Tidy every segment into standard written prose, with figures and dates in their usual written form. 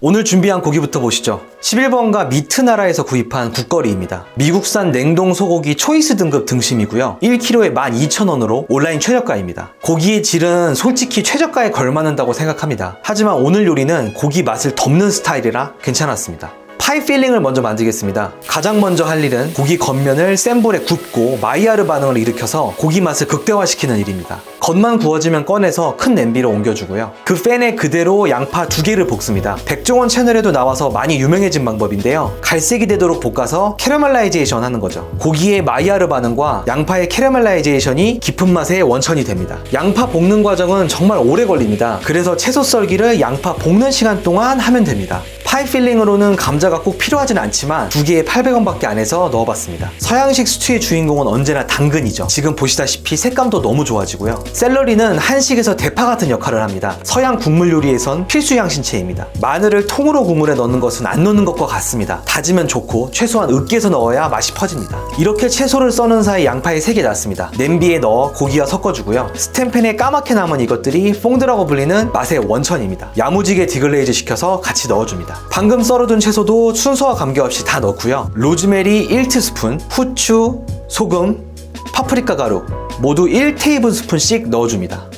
오늘 준비한 고기부터 보시죠. 11번가 미트나라에서 구입한 국거리입니다. 미국산 냉동 소고기 초이스 등급 등심이고요. 1kg에 12,000원으로 온라인 최저가입니다. 고기의 질은 솔직히 최저가에 걸맞는다고 생각합니다. 하지만 오늘 요리는 고기 맛을 덮는 스타일이라 괜찮았습니다. 파이 필링을 먼저 만들겠습니다. 가장 먼저 할 일은 고기 겉면을 센 불에 굽고 마이야르 반응을 일으켜서 고기 맛을 극대화시키는 일입니다. 겉만 구워지면 꺼내서 큰 냄비로 옮겨주고요. 그 팬에 그대로 양파 2개를 볶습니다. 백종원 채널에도 나와서 많이 유명해진 방법인데요. 갈색이 되도록 볶아서 캐러멜라이제이션 하는 거죠. 고기의 마이야르 반응과 양파의 캐러멜라이제이션이 깊은 맛의 원천이 됩니다. 양파 볶는 과정은 정말 오래 걸립니다. 그래서 채소 썰기를 양파 볶는 시간 동안 하면 됩니다. 파이 필링으로는 감자가 꼭 필요하진 않지만 2개에 800원밖에 안 해서 넣어봤습니다. 서양식 스튜의 주인공은 언제나 당근이죠. 지금 보시다시피 색감도 너무 좋아지고요. 샐러리는 한식에서 대파 같은 역할을 합니다. 서양 국물 요리에선 필수 향신채입니다. 마늘을 통으로 국물에 넣는 것은 안 넣는 것과 같습니다. 다지면 좋고 최소한 으깨서 넣어야 맛이 퍼집니다. 이렇게 채소를 써는 사이 양파에 색이 났습니다. 냄비에 넣어 고기와 섞어주고요. 스텐팬에 까맣게 남은 이것들이 퐁드라고 불리는 맛의 원천입니다. 야무지게 디글레이즈 시켜서 같이 넣어줍니다. 방금 썰어둔 채소도 순서와 관계없이 다 넣고요. 로즈메리 1티스푼, 후추, 소금, 파프리카 가루 모두 1테이블스푼씩 넣어줍니다.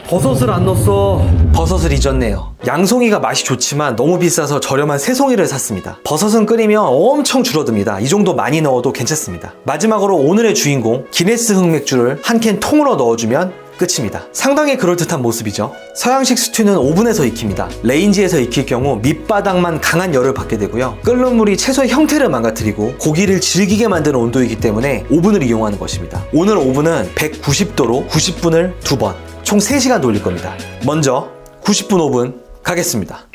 버섯을 안 넣었어. 버섯을 잊었네요. 양송이가 맛이 좋지만 너무 비싸서 저렴한 새송이를 샀습니다. 버섯은 끓이면 엄청 줄어듭니다. 이 정도 많이 넣어도 괜찮습니다. 마지막으로 오늘의 주인공 기네스 흑맥주를 한 캔 통으로 넣어주면 끝입니다. 상당히 그럴듯한 모습이죠. 서양식 스튜는 오븐에서 익힙니다. 레인지에서 익힐 경우 밑바닥만 강한 열을 받게 되고요. 끓는 물이 채소의 형태를 망가뜨리고 고기를 질기게 만드는 온도이기 때문에 오븐을 이용하는 것입니다. 오늘 오븐은 190도로 90분을 2번, 총 3시간 돌릴 겁니다. 먼저 90분 오븐 가겠습니다.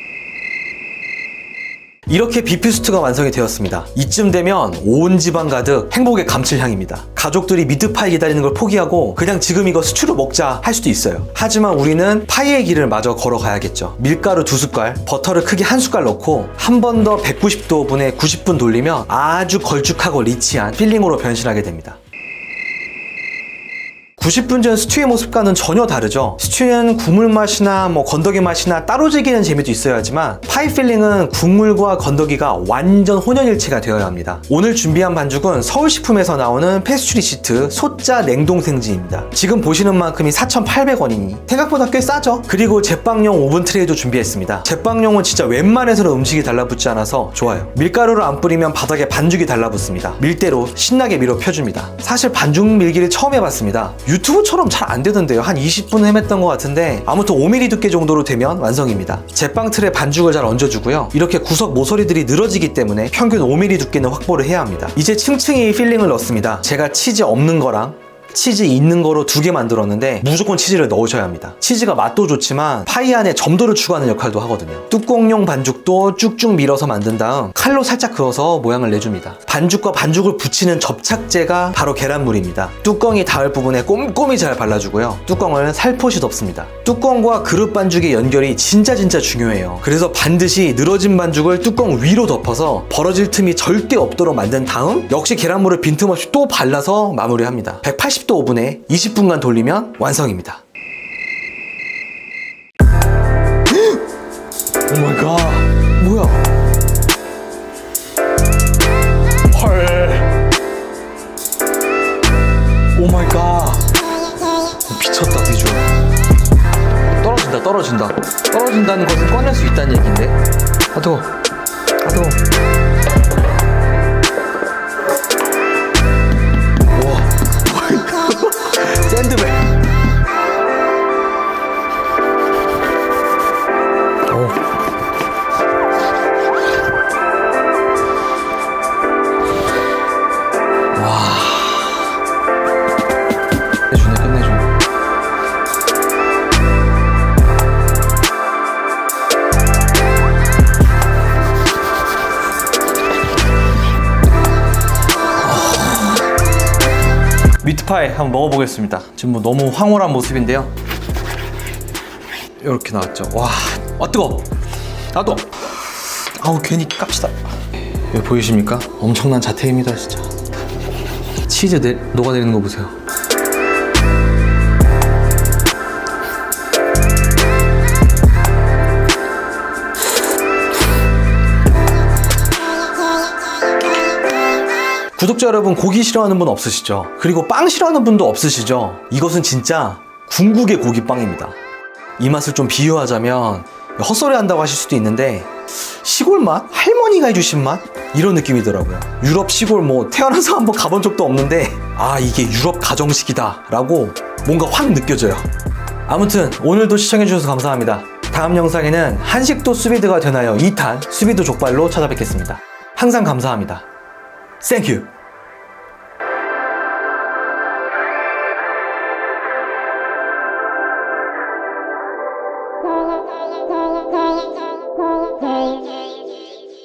이렇게 비피스트가 완성이 되었습니다. 이쯤 되면 온 집안 가득 행복의 감칠향입니다. 가족들이 미트파이 기다리는 걸 포기하고 그냥 지금 이거 스튜로 먹자 할 수도 있어요. 하지만 우리는 파이의 길을 마저 걸어가야겠죠. 밀가루 2숟갈, 버터를 크게 1숟갈 넣고 한 번 더 190도 오븐에 90분 돌리면 아주 걸쭉하고 리치한 필링으로 변신하게 됩니다. 90분 전 스튜의 모습과는 전혀 다르죠. 스튜는 국물 맛이나 건더기 맛이나 따로 즐기는 재미도 있어야 하지만 파이 필링은 국물과 건더기가 완전 혼연일체가 되어야 합니다. 오늘 준비한 반죽은 서울식품에서 나오는 페스츄리 시트 소짜 냉동 생지입니다. 지금 보시는 만큼이 4,800원이니 생각보다 꽤 싸죠. 그리고 제빵용 오븐 트레이도 준비했습니다. 제빵용은 진짜 웬만해서는 음식이 달라붙지 않아서 좋아요. 밀가루를 안 뿌리면 바닥에 반죽이 달라붙습니다. 밀대로 신나게 밀어 펴줍니다. 사실 반죽 밀기를 처음 해봤습니다. 유튜브처럼 잘 안 되던데요. 한 20분 헤맸던 것 같은데 아무튼 5mm 두께 정도로 되면 완성입니다. 제빵 틀에 반죽을 잘 얹어주고요. 이렇게 구석 모서리들이 늘어지기 때문에 평균 5mm 두께는 확보를 해야 합니다. 이제 층층이 필링을 넣습니다. 제가 치즈 없는 거랑 치즈 있는 거로 2개 만들었는데 무조건 치즈를 넣으셔야 합니다. 치즈가 맛도 좋지만 파이 안에 점도를 추가하는 역할도 하거든요. 뚜껑용 반죽도 쭉쭉 밀어서 만든 다음 칼로 살짝 그어서 모양을 내줍니다. 반죽과 반죽을 붙이는 접착제가 바로 계란물입니다. 뚜껑이 닿을 부분에 꼼꼼히 잘 발라주고요. 뚜껑을 살포시 덮습니다. 뚜껑과 그릇 반죽의 연결이 진짜 중요해요. 그래서 반드시 늘어진 반죽을 뚜껑 위로 덮어서 벌어질 틈이 절대 없도록 만든 다음 역시 계란물을 빈틈없이 또 발라서 마무리합니다. 180도 오븐에 20분간 돌리면 완성입니다. 오마이갓, 뭐야? 헐, 오마이갓, 미쳤다 비주얼. 떨어진다는 것은 꺼낼 수 있다는 얘기인데. 뜨거워. 샌드백. 끝내주네. 미트파이 한번 먹어보겠습니다. 지금 너무 황홀한 모습인데요. 이렇게 나왔죠. 와, 뜨거워. 나도. 괜히 깝시다. 여기 보이십니까? 엄청난 자태입니다, 진짜. 치즈 녹아내리는 거 보세요. 구독자 여러분, 고기 싫어하는 분 없으시죠? 그리고 빵 싫어하는 분도 없으시죠? 이것은 진짜 궁극의 고기빵입니다. 이 맛을 좀 비유하자면 헛소리 한다고 하실 수도 있는데 시골 맛? 할머니가 해주신 맛? 이런 느낌이더라고요. 유럽 시골 뭐 태어나서 한번 가본 적도 없는데 아, 이게 유럽 가정식이다 라고 뭔가 확 느껴져요. 아무튼 오늘도 시청해주셔서 감사합니다. 다음 영상에는 한식도 수비드가 되나요 2탄 수비드 족발로 찾아뵙겠습니다. 항상 감사합니다. Thank you.